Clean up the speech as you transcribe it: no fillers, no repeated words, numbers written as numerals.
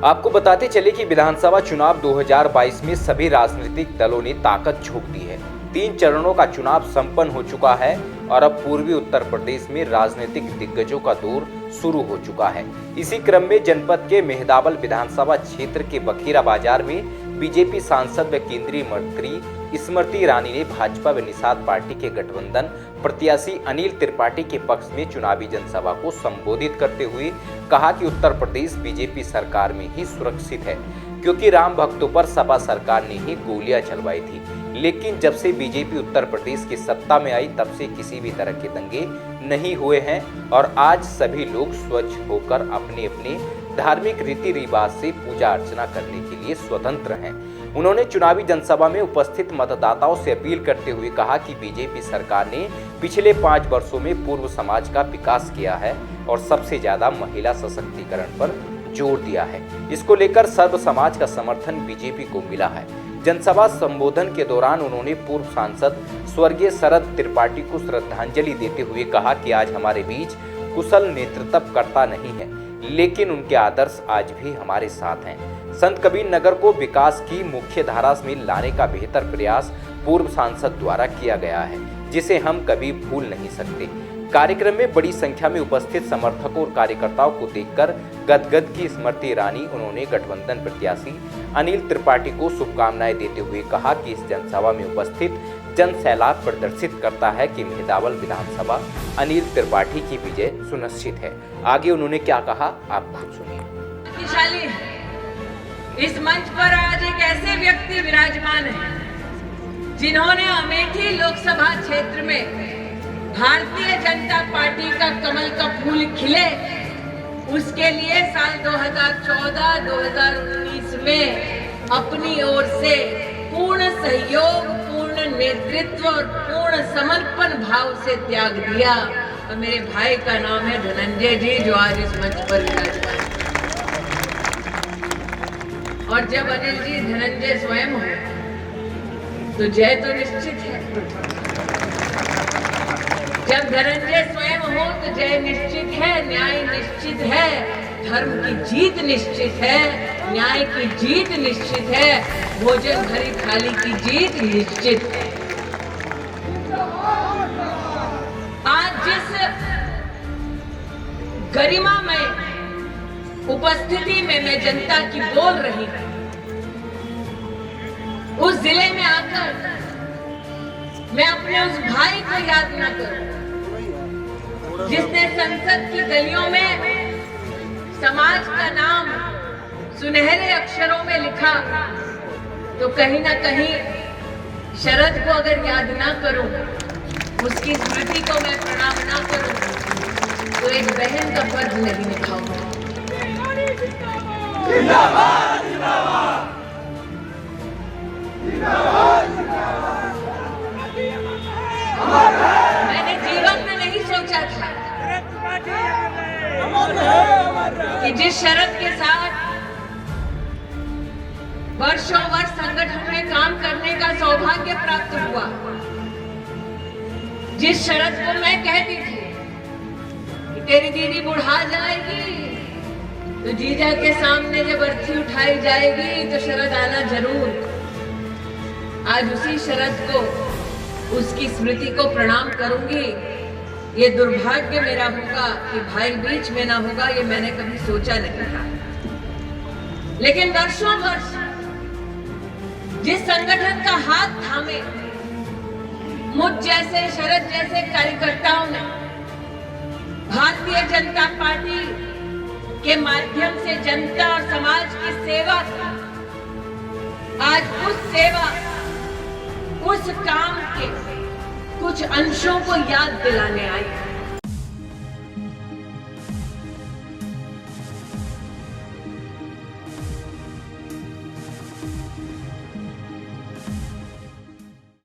आपको बताते चले कि विधानसभा चुनाव 2022 में सभी राजनीतिक दलों ने ताकत झोंक दी है। 3 चरणों का चुनाव संपन्न हो चुका है और अब पूर्वी उत्तर प्रदेश में राजनीतिक दिग्गजों का दौर शुरू हो चुका है। इसी क्रम में जनपद के मेहदावल विधानसभा क्षेत्र के बखीरा बाजार में बीजेपी सांसद व केंद्रीय मंत्री स्मृति ईरानी ने भाजपा व निषाद पार्टी के गठबंधन प्रत्याशी अनिल त्रिपाठी के पक्ष में चुनावी जनसभा को संबोधित करते हुए कहा कि उत्तर प्रदेश बीजेपी सरकार में ही सुरक्षित है, क्योंकि राम भक्तों पर सपा सरकार ने ही गोलियां चलवाई थी। लेकिन जब से बीजेपी उत्तर प्रदेश की सत्ता में आई तब से किसी भी तरह के दंगे नहीं हुए हैं और आज सभी लोग स्वच्छ होकर अपने अपने धार्मिक रीति रिवाज से पूजा अर्चना करने के लिए स्वतंत्र हैं। उन्होंने चुनावी जनसभा में उपस्थित मतदाताओं से अपील करते हुए कहा कि बीजेपी सरकार ने पिछले 5 वर्षों में पूर्व समाज का विकास किया है और सबसे ज्यादा महिला सशक्तिकरण पर जोर दिया है। इसको लेकर सर्व समाज का समर्थन बीजेपी को मिला है। जनसभा संबोधन के दौरान उन्होंने पूर्व सांसद स्वर्गीय शरद त्रिपाठी को श्रद्धांजलि देते हुए कहा कि आज हमारे बीच कुशल नेतृत्वकर्ता नहीं है, लेकिन उनके आदर्श आज भी हमारे साथ हैं। संत कबीर नगर को विकास की मुख्य धारा में लाने का बेहतर प्रयास पूर्व सांसद द्वारा किया गया है, जिसे हम कभी भूल नहीं सकते। कार्यक्रम में बड़ी संख्या में उपस्थित समर्थकों और कार्यकर्ताओं को देखकर गदगद की स्मृति ईरानी उन्होंने गठबंधन प्रत्याशी अनिल त्रिपाठी को शुभकामनाएं देते हुए कहा कि इस जनसभा में उपस्थित जन सैलाब प्रदर्शित करता है कि मेहदावल विधानसभा अनिल त्रिपाठी की विजय सुनिश्चित है। आगे उन्होंने क्या कहा, आप खुद सुनिए। इस मंच पर आज एक ऐसे व्यक्ति विराजमान है जिन्होंने अमेठी लोकसभा क्षेत्र में भारतीय जनता पार्टी का कमल का फूल खिले, उसके लिए साल 2014-2019 में अपनी ओर से पूर्ण सहयोग, पूर्ण नेतृत्व और पूर्ण समर्पण भाव से त्याग दिया। और मेरे भाई का नाम है धनंजय जी, जो आज इस मंच पर विराजमान है। और जब अनिल जी धनंजय स्वयं हो तो जय तो निश्चित है। जब धनंजय स्वयं हो तो जय निश्चित है, न्याय निश्चित है, धर्म की जीत निश्चित है, न्याय की जीत निश्चित है, भोजन भरी थाली की जीत निश्चित है। आज जिस गरिमामय उपस्थिति में मैं जनता की बोल रही हूं, उस जिले में आकर मैं अपने उस भाई को याद न करूं जिसने संसद की गलियों में समाज का नाम सुनहरे अक्षरों में लिखा, तो कहीं ना कहीं शरद को अगर याद ना करूं, उसकी स्मृति को मैं प्रणाम ना करूं, तो एक बहन का फर्ज नहीं निभाऊंगा। जिंदाबाद जिंदाबाद जिंदाबाद। मैंने जीवन में नहीं सोचा था कि जिस शरद के साथ वर्षों वर्ष संगठन में काम करने का सौभाग्य प्राप्त हुआ, जिस शरद को मैं कहती थी कि तेरी दीदी बुढ़ा जाएगी तो जीजा के सामने जब अर्थी उठाई जाएगी तो शरद आना जरूर। आज उसी शरद को, उसकी स्मृति को प्रणाम करूंगी। ये दुर्भाग्य मेरा होगा कि भाई बीच में ना होगा, ये मैंने कभी सोचा नहीं था। लेकिन वर्षों वर्ष जिस संगठन का हाथ थामे मुझ जैसे, शरद जैसे कार्यकर्ताओं ने भारतीय जनता पार्टी के माध्यम से जनता और समाज की सेवा की, आज उस सेवा, उस काम के कुछ अंशों को याद दिलाने आई।